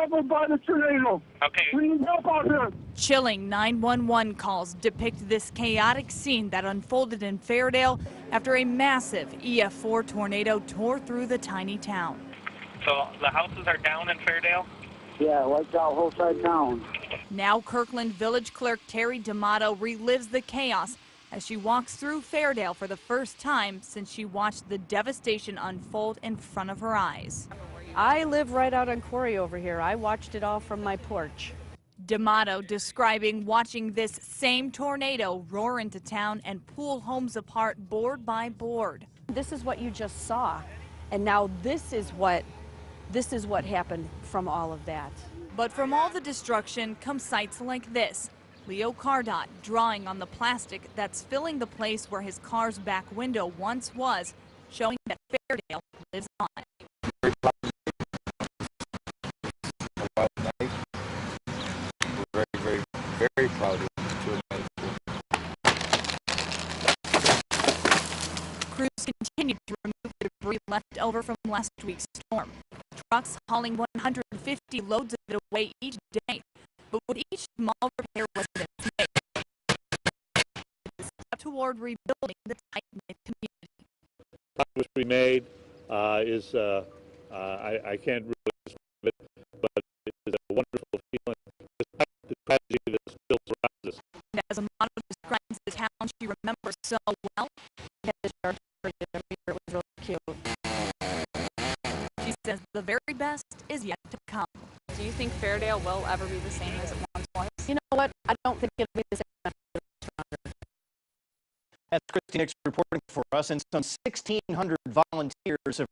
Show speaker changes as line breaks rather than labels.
leveled by the tornado.
Okay.
We need help out here.
Chilling 911 calls depict this chaotic scene that unfolded in Fairdale after a massive EF4 tornado tore through the tiny town.
So the houses are down in Fairdale?
Yeah, wiped out whole side town.
Now Kirkland Village Clerk Terry D'Amato relives the chaos as she walks through Fairdale for the first time since she watched the devastation unfold in front of her eyes.
I live right out on Quarry over here. I watched it all from my porch.
D'Amato describing watching this same tornado roar into town and pull homes apart board by board.
This is what you just saw, and now this is what happened from all of that.
But from all the destruction come sights like this. Leo Cardot drawing on the plastic that's filling the place where his car's back window once was, showing that Fairdale lives on.
Very proud of
Crews continue to remove the debris left over from last week's storm. Trucks hauling 150 loads of it away each day. But with each small repair residents make, it's a step toward rebuilding the tight-knit community.
Progress we made is I can't really describe it, but it is a wonderful feeling. Despite the tragedy that still surrounds us.
And as Amato describes the town she remembers so well,
It was really cute.
she says the very best is yet to come.
Do you think Fairdale will ever be the same as it once was?
You know what? I don't think it'll be the same.
That's Christie reporting for us, and some 1,600 volunteers have